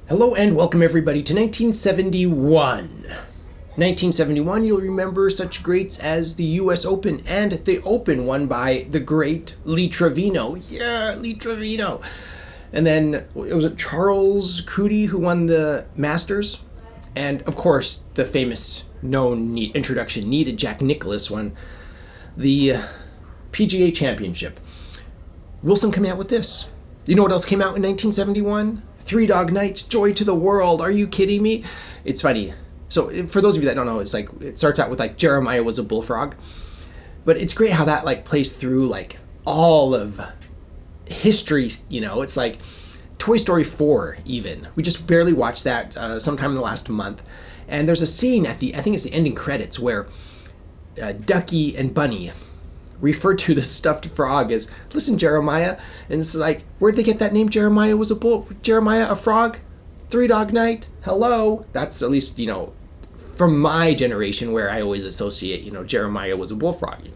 Hello and welcome everybody to 1971. 1971, you'll remember such greats as the US Open and the Open won by the great Lee Trevino. Yeah, Lee Trevino. And then, it was Charles Coody who won the Masters. And of course, the famous known introduction needed Jack Nicklaus won the PGA Championship. Wilson coming out with this. You know what else came out in 1971? Three Dog Nights, Joy to the World. Are you kidding me? It's funny. So for those of you that don't know, it's like it starts out with like Jeremiah was a bullfrog, but it's great how that like plays through like all of history. You know, it's like Toy Story 4 even. We just barely watched that sometime in the last month, and there's a scene at I think it's the ending credits where Ducky and Bunny refer to the stuffed frog as, listen, Jeremiah. And it's like, where'd they get that name? Jeremiah a frog? Three Dog Night? Hello? That's at least, from my generation where I always associate, Jeremiah was a bullfrog.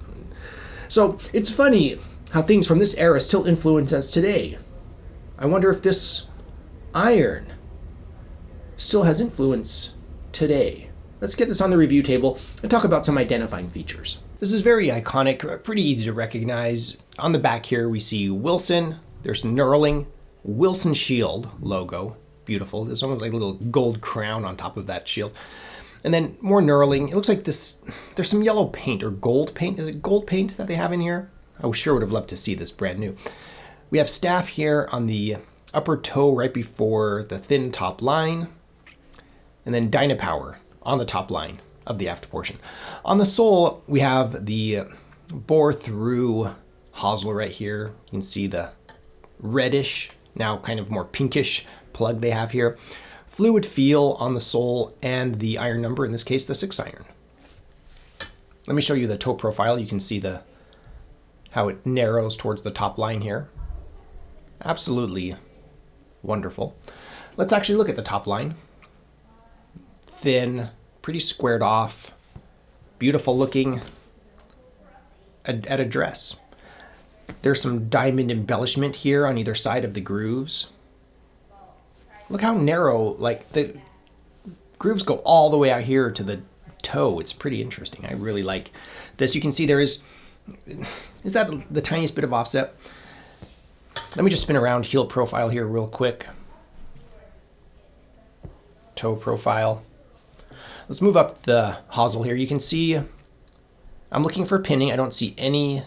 So it's funny how things from this era still influence us today. I wonder if this iron still has influence today. Let's get this on the review table and talk about some identifying features. This is very iconic, pretty easy to recognize. On the back here, we see Wilson. There's knurling, Wilson Shield logo. Beautiful. There's almost like a little gold crown on top of that shield. And then more knurling. It looks like there's some yellow paint or gold paint. Is it gold paint that they have in here? I sure would have loved to see this brand new. We have staff here on the upper toe right before the thin top line. And then Dynapower on the top line of the aft portion. On the sole, we have the bore through hosel right here. You can see the reddish, now kind of more pinkish plug they have here. Fluid feel on the sole and the iron number, in this case, the 6 iron. Let me show you the toe profile. You can see how it narrows towards the top line here. Absolutely wonderful. Let's actually look at the top line. Thin, pretty squared off, beautiful looking at a dress. There's some diamond embellishment here on either side of the grooves. Look how narrow, like the grooves go all the way out here to the toe. It's pretty interesting. I really like this. You can see there is that the tiniest bit of offset? Let me just spin around heel profile here real quick. Toe profile. Let's move up the hosel here. You can see I'm looking for pinning. I don't see any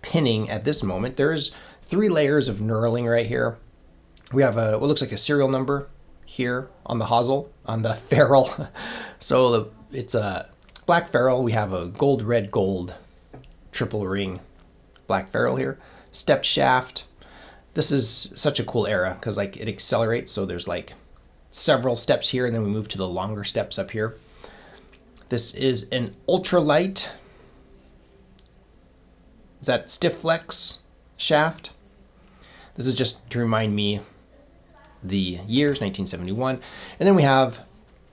pinning at this moment. There's 3 layers of knurling right here. We have what looks like a serial number here on the hosel, on the ferrule. So it's a black ferrule. We have a gold, red, gold triple ring black ferrule here. Stepped shaft. This is such a cool era because like it accelerates. So there's like several steps here, and then we move to the longer steps up here. This is an ultralight. Is that stiff flex shaft? This is just to remind me the years, 1971. And then we have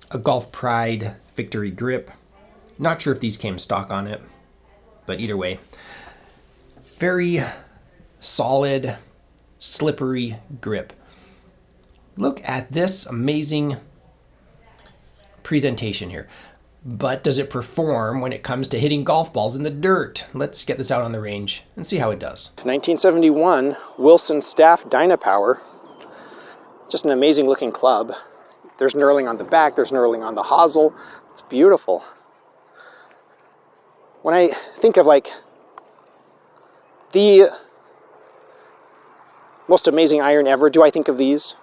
a Golf Pride Victory grip. Not sure if these came stock on it, but either way, very solid, slippery grip. Look at this amazing presentation here. But does it perform when it comes to hitting golf balls in the dirt? Let's get this out on the range and see how it does. 1971 Wilson Staff Dynapower. Just an amazing looking club. There's knurling on the back, there's knurling on the hosel. It's beautiful. When I think of like the most amazing iron ever, do I think of these?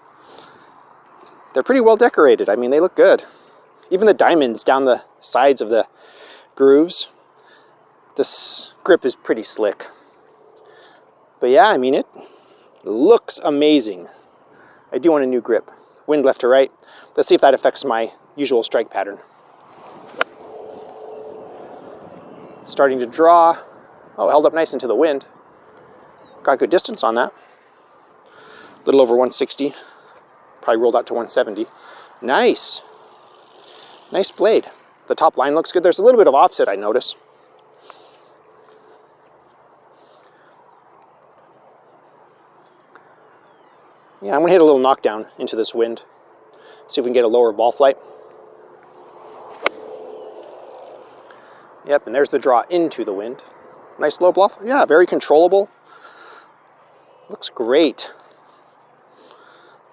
They're pretty well decorated. I mean, they look good. Even the diamonds down the sides of the grooves. This grip is pretty slick. But yeah, I mean, it looks amazing. I do want a new grip. Wind left to right. Let's see if that affects my usual strike pattern. Starting to draw. Oh, held up nice into the wind. Got good distance on that. A little over 160. Probably rolled out to 170. Nice. Nice blade. The top line looks good. There's a little bit of offset, I notice. Yeah, I'm going to hit a little knockdown into this wind. See if we can get a lower ball flight. Yep, and there's the draw into the wind. Nice low bluff. Yeah, very controllable. Looks great.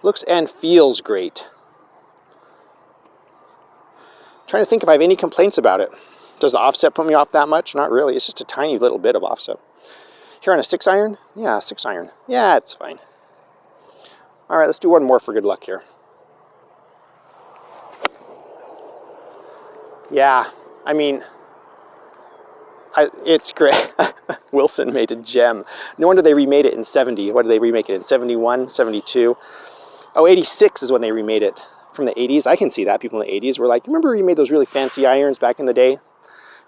Looks and feels great. Trying to think if I have any complaints about it. Does the offset put me off that much? Not really. It's just a tiny little bit of offset. Here on a 6-iron? Yeah, 6-iron. Yeah, it's fine. All right, let's do one more for good luck here. Yeah, I mean, it's great. Wilson made a gem. No wonder they remade it in 70. What did they remake it in? 71, 72? Oh, 86 is when they remade it. From the 80s. I can see that. People in the 80s were like, remember you made those really fancy irons back in the day?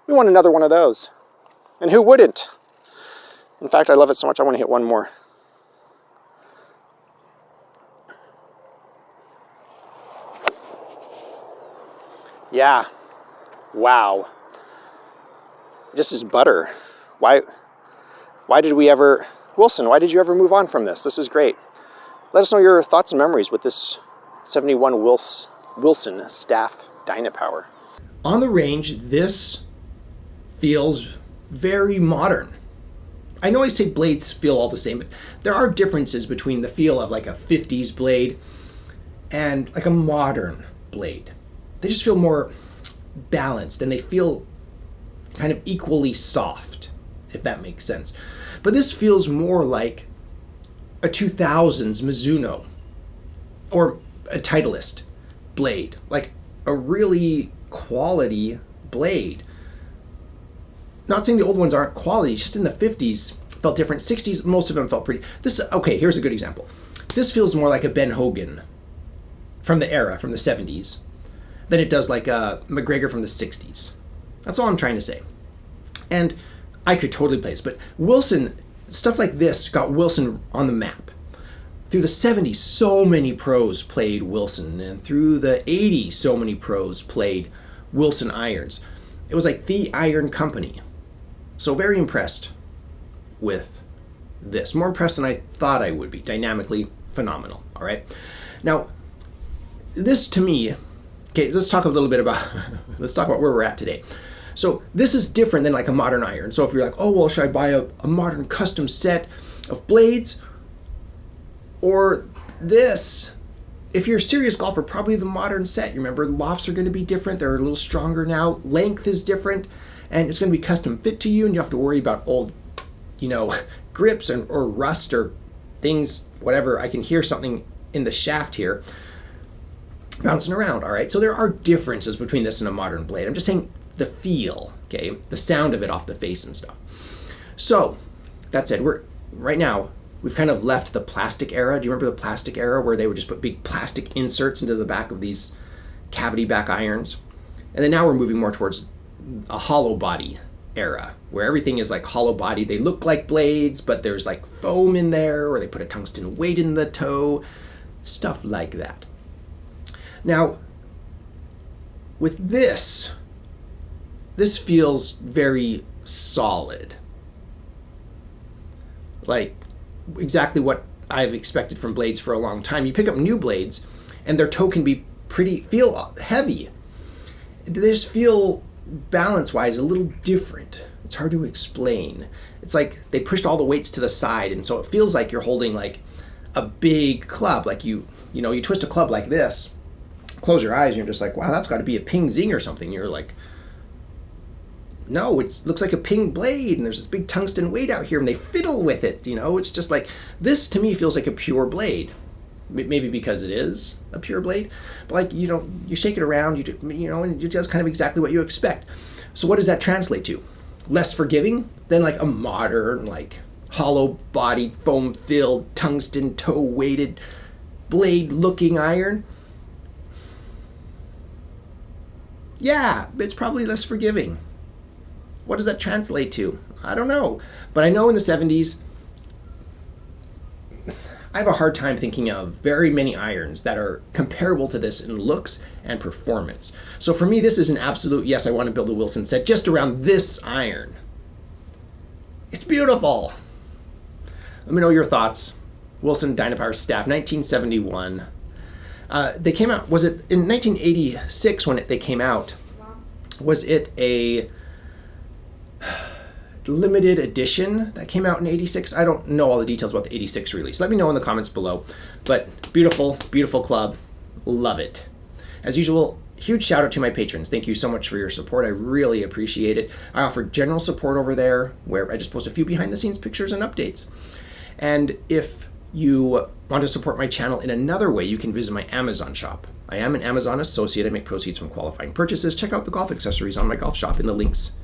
We want another one of those. And who wouldn't? In fact, I love it so much I want to hit one more. Yeah. Wow. This is butter. Why did we ever... Wilson, why did you ever move on from this? This is great. Let us know your thoughts and memories with this 71 Wilson Staff Dynapower. On the range, this feels very modern. I know I say blades feel all the same, but there are differences between the feel of like a 50s blade and like a modern blade. They just feel more balanced and they feel kind of equally soft, if that makes sense. But this feels more like a 2000s Mizuno or a Titleist blade, like a really quality blade. Not saying the old ones aren't quality, just in the 50s felt different. 60s, most of them felt pretty. Okay, here's a good example. This feels more like a Ben Hogan from the era, from the 70s, than it does like a McGregor from the 60s. That's all I'm trying to say. And I could totally play this, but Wilson, stuff like this got Wilson on the map. Through the 70s, so many pros played Wilson, and through the 80s, so many pros played Wilson irons. It was like the iron company. So very impressed with this. More impressed than I thought I would be. Dynamically phenomenal, all right? Now, this to me, okay, let's talk a little bit about, let's talk about where we're at today. So this is different than like a modern iron. So if you're like, oh, well, should I buy a modern custom set of blades? Or this, if you're a serious golfer, probably the modern set. You remember, lofts are going to be different. They're a little stronger now. Length is different, and it's going to be custom fit to you, and you have to worry about old, grips or rust or things, whatever. I can hear something in the shaft here bouncing around, all right? So there are differences between this and a modern blade. I'm just saying the feel, okay? The sound of it off the face and stuff. So, that said, right now, we've kind of left the plastic era. Do you remember the plastic era where they would just put big plastic inserts into the back of these cavity back irons? And then now we're moving more towards a hollow body era where everything is like hollow body. They look like blades, but there's like foam in there, or they put a tungsten weight in the toe, stuff like that. Now, with this feels very solid. Like exactly what I've expected from blades for a long time. You pick up new blades and their toe can be feel heavy. They just feel balance-wise a little different. It's hard to explain. It's like they pushed all the weights to the side, and so it feels like you're holding like a big club. Like you twist a club like this, close your eyes, and you're just like, wow, that's got to be a ping zing or something. You're like, no, it looks like a ping blade, and there's this big tungsten weight out here, and they fiddle with it. It's just like, this to me feels like a pure blade. Maybe because it is a pure blade, but like, you shake it around, and it does kind of exactly what you expect. So what does that translate to? Less forgiving than like a modern, like hollow bodied, foam filled, tungsten toe weighted blade looking iron? Yeah, it's probably less forgiving. What does that translate to? I don't know. But I know in the 70s, I have a hard time thinking of very many irons that are comparable to this in looks and performance. So for me, this is an absolute yes, I want to build a Wilson set just around this iron. It's beautiful. Let me know your thoughts. Wilson Dynapower Staff, 1971. They came out, was it in 1986 when they came out? Was it a limited edition that came out in 86? I don't know all the details about the 86 release. Let me know in the comments below. But beautiful, beautiful club. Love it. As usual, huge shout out to my patrons. Thank you so much for your support. I really appreciate it. I offer general support over there where I just post a few behind the scenes pictures and updates. And if you want to support my channel in another way, you can visit my Amazon shop. I am an Amazon associate. I make proceeds from qualifying purchases. Check out the golf accessories on my golf shop in the links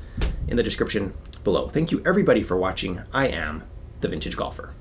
in the description below. Thank you everybody for watching. I am the Vintage Golfer.